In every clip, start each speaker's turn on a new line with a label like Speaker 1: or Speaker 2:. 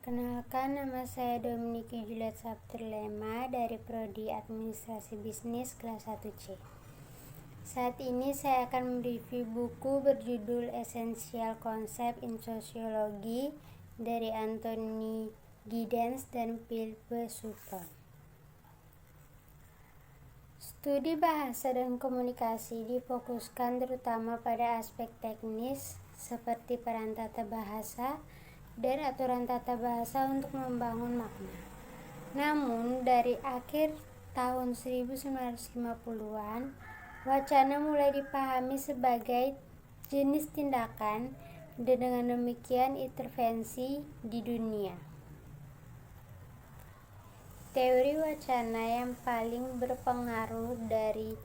Speaker 1: Perkenalkan, nama saya Dominiki Juliet Sabturlema dari Prodi Administrasi Bisnis kelas 1C. Saat ini saya akan mereview buku berjudul Essential Concepts in Sociology dari Anthony Giddens dan Philippe Souton. Studi bahasa dan komunikasi difokuskan terutama pada aspek teknis seperti peran tata bahasa dan aturan tata bahasa untuk membangun makna. Namun, dari akhir tahun 1950-an, wacana mulai dipahami sebagai jenis tindakan dan dengan demikian intervensi di dunia. Teori wacana yang paling berpengaruh dari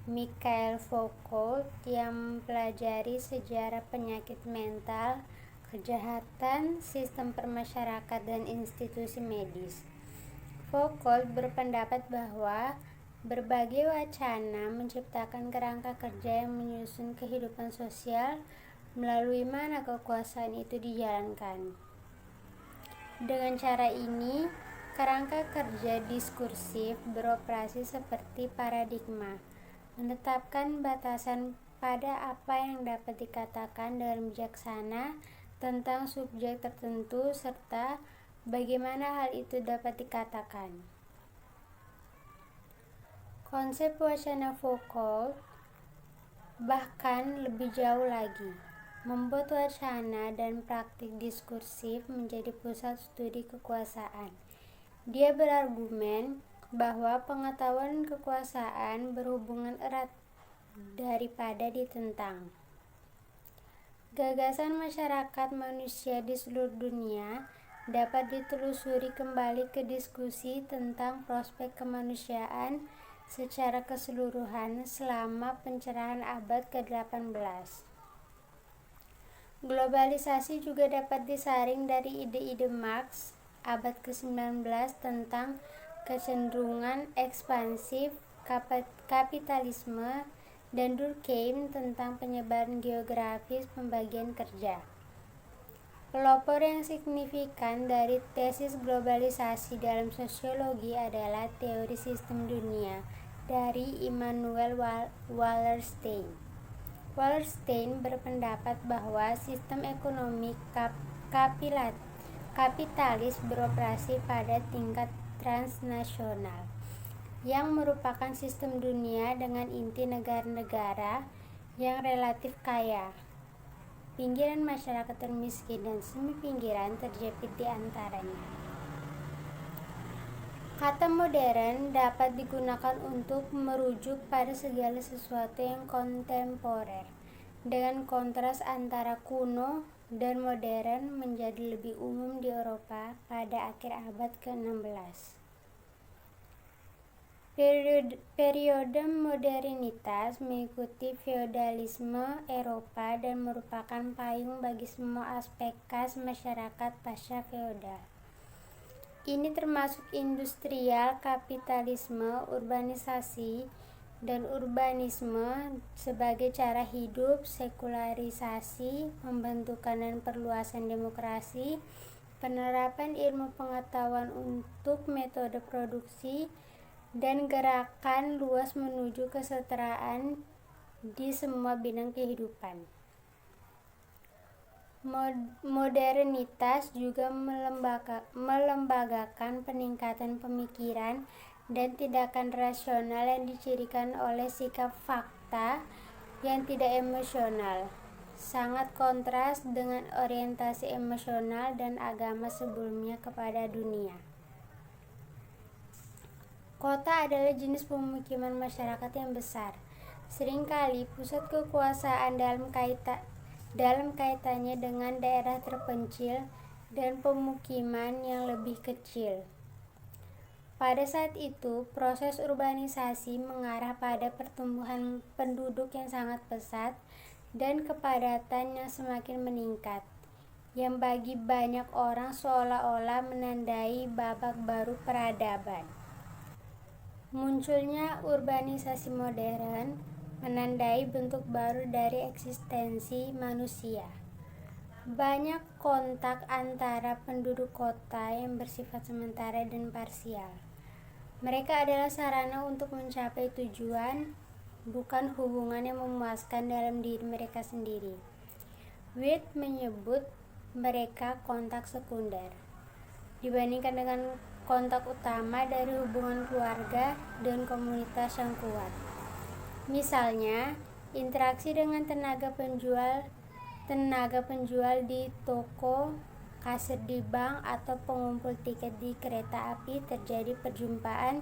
Speaker 1: Michael Foucault yang mempelajari sejarah penyakit mental, kejahatan, sistem permasyarakat, dan institusi medis. Foucault berpendapat bahwa berbagai wacana menciptakan kerangka kerja yang menyusun kehidupan sosial melalui mana kekuasaan itu dijalankan. Dengan cara ini, kerangka kerja diskursif beroperasi seperti paradigma, menetapkan batasan pada apa yang dapat dikatakan dengan bijaksana tentang subjek tertentu serta bagaimana hal itu dapat dikatakan. Konsep wacana Foucault bahkan lebih jauh lagi, membuat wacana dan praktik diskursif menjadi pusat studi kekuasaan. Dia berargumen bahwa pengetahuan kekuasaan berhubungan erat daripada ditentang. Gagasan masyarakat manusia di seluruh dunia dapat ditelusuri kembali ke diskusi tentang prospek kemanusiaan secara keseluruhan selama pencerahan abad ke-18. Globalisasi juga dapat disaring dari ide-ide Marx abad ke-19 tentang kecenderungan ekspansif kapitalisme dan Durkheim tentang penyebaran geografis pembagian kerja. Pelopor yang signifikan dari tesis globalisasi dalam sosiologi adalah teori sistem dunia dari Immanuel Wallerstein. Wallerstein berpendapat bahwa sistem ekonomi kapitalis beroperasi pada tingkat transnasional, yang merupakan sistem dunia dengan inti negara-negara yang relatif kaya, pinggiran masyarakat termiskin, dan semi-pinggiran terjepit di antaranya. Kata modern dapat digunakan untuk merujuk pada segala sesuatu yang kontemporer, dengan kontras antara kuno dan modern menjadi lebih umum di Eropa pada akhir abad ke-16. Periode modernitas mengikuti feodalisme Eropa dan merupakan payung bagi semua aspek khas masyarakat pasca feodal. Ini termasuk industrial kapitalisme, urbanisasi, dan urbanisme sebagai cara hidup, sekularisasi, pembentukan dan perluasan demokrasi, penerapan ilmu pengetahuan untuk metode produksi, dan gerakan luas menuju kesetaraan di semua bidang kehidupan. Modernitas juga melembagakan peningkatan pemikiran dan tindakan rasional yang dicirikan oleh sikap fakta yang tidak emosional, sangat kontras dengan orientasi emosional dan agama sebelumnya kepada dunia. Kota adalah jenis pemukiman masyarakat yang besar. Seringkali pusat kekuasaan dalam kaitannya dengan daerah terpencil dan pemukiman yang lebih kecil. Pada saat itu, proses urbanisasi mengarah pada pertumbuhan penduduk yang sangat pesat dan kepadatan yang semakin meningkat, yang bagi banyak orang seolah-olah menandai babak baru peradaban. Munculnya urbanisasi modern menandai bentuk baru dari eksistensi manusia. Banyak kontak antara penduduk kota yang bersifat sementara dan parsial. Mereka adalah sarana untuk mencapai tujuan, bukan hubungan yang memuaskan dalam diri mereka sendiri. Wirt menyebut mereka kontak sekunder, dibandingkan dengan kontak utama dari hubungan keluarga dan komunitas yang kuat. Misalnya, interaksi dengan tenaga penjual di toko, kasir di bank, atau pengumpul tiket di kereta api. Terjadi perjumpaan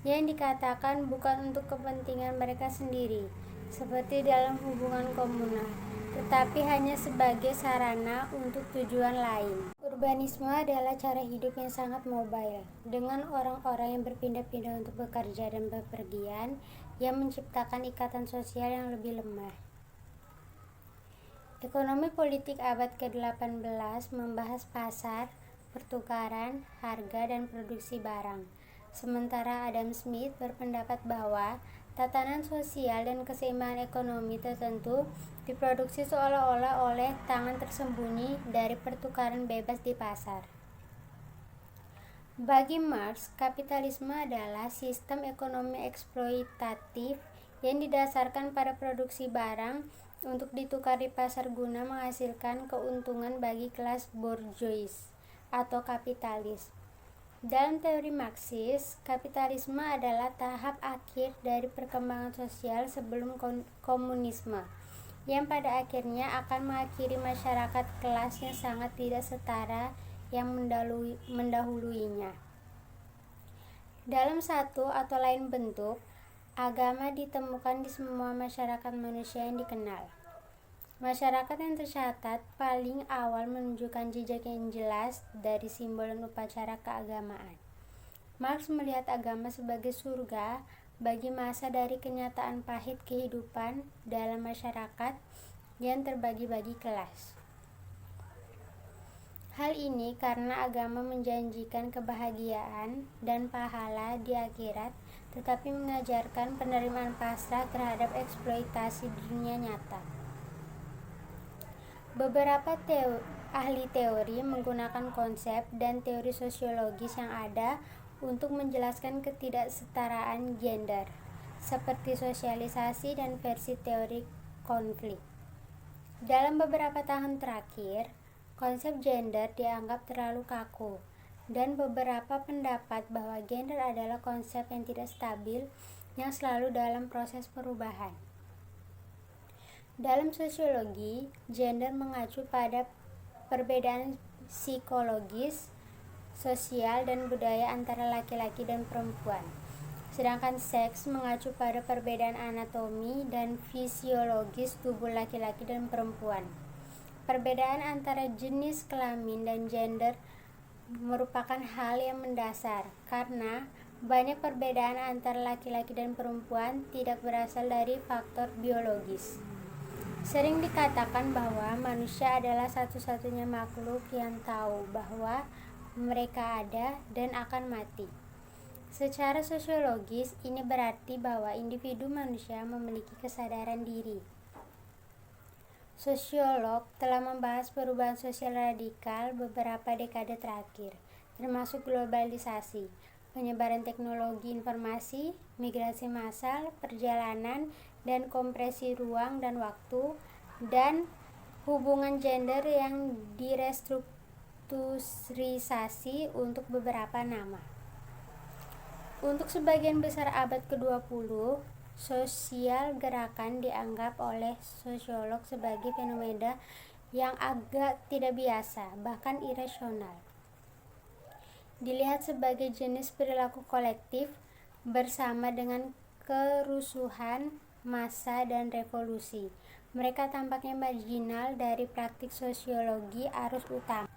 Speaker 1: yang dikatakan bukan untuk kepentingan mereka sendiri, seperti dalam hubungan komunal, tetapi hanya sebagai sarana untuk tujuan lain. Urbanisme adalah cara hidup yang sangat mobile, dengan orang-orang yang berpindah-pindah untuk bekerja dan bepergian, yang menciptakan ikatan sosial yang lebih lemah. Ekonomi politik abad ke-18 membahas pasar, pertukaran, harga, dan produksi barang. Sementara Adam Smith berpendapat bahwa tatanan sosial dan keseimbangan ekonomi tertentu diproduksi seolah-olah oleh tangan tersembunyi dari pertukaran bebas di pasar. Bagi Marx, kapitalisme adalah sistem ekonomi eksploitatif yang didasarkan pada produksi barang untuk ditukar di pasar guna menghasilkan keuntungan bagi kelas bourgeois atau kapitalis. Dalam teori Marxis, kapitalisme adalah tahap akhir dari perkembangan sosial sebelum komunisme, yang pada akhirnya akan mengakhiri masyarakat kelas yang sangat tidak setara yang mendahuluinya. Dalam satu atau lain bentuk, agama ditemukan di semua masyarakat manusia yang dikenal. Masyarakat yang tercatat paling awal menunjukkan jejak yang jelas dari simbol dan upacara keagamaan. Marx melihat agama sebagai surga bagi masa dari kenyataan pahit kehidupan dalam masyarakat yang terbagi-bagi kelas. Hal ini karena agama menjanjikan kebahagiaan dan pahala di akhirat, tetapi mengajarkan penerimaan pasrah terhadap eksploitasi di dunia nyata. Beberapa ahli teori menggunakan konsep dan teori sosiologis yang ada untuk menjelaskan ketidaksetaraan gender, seperti sosialisasi dan versi teori konflik. Dalam beberapa tahun terakhir, konsep gender dianggap terlalu kaku, dan beberapa pendapat bahwa gender adalah konsep yang tidak stabil yang selalu dalam proses perubahan. Dalam sosiologi, gender mengacu pada perbedaan psikologis, sosial, dan budaya antara laki-laki dan perempuan. Sedangkan seks mengacu pada perbedaan anatomi dan fisiologis tubuh laki-laki dan perempuan. Perbedaan antara jenis kelamin dan gender merupakan hal yang mendasar, karena banyak perbedaan antara laki-laki dan perempuan tidak berasal dari faktor biologis. Sering dikatakan bahwa manusia adalah satu-satunya makhluk yang tahu bahwa mereka ada dan akan mati. Secara sosiologis, ini berarti bahwa individu manusia memiliki kesadaran diri. Sosiolog telah membahas perubahan sosial radikal beberapa dekade terakhir, termasuk globalisasi, penyebaran teknologi informasi, migrasi massal, perjalanan, dan kompresi ruang dan waktu, dan hubungan gender yang direstrukturisasi untuk beberapa nama. Untuk sebagian besar abad ke-20, sosial gerakan dianggap oleh sosiolog sebagai fenomena yang agak tidak biasa, bahkan irasional. Dilihat sebagai jenis perilaku kolektif bersama dengan kerusuhan, massa, dan revolusi. Mereka tampaknya marginal dari praktik sosiologi arus utama.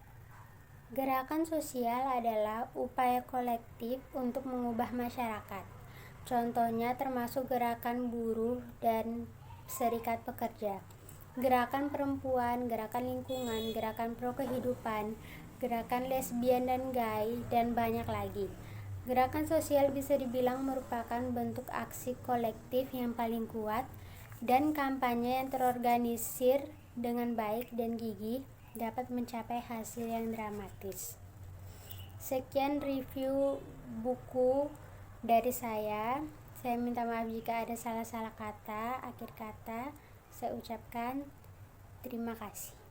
Speaker 1: Gerakan sosial adalah upaya kolektif untuk mengubah masyarakat. Contohnya termasuk gerakan buruh dan serikat pekerja, gerakan perempuan, gerakan lingkungan, gerakan pro kehidupan, gerakan lesbian dan gay, dan banyak lagi. Gerakan sosial bisa dibilang merupakan bentuk aksi kolektif yang paling kuat dan kampanye yang terorganisir dengan baik dan gigih dapat mencapai hasil yang dramatis. Sekian review buku dari saya. Saya minta maaf jika ada salah-salah kata, akhir kata. Saya ucapkan terima kasih.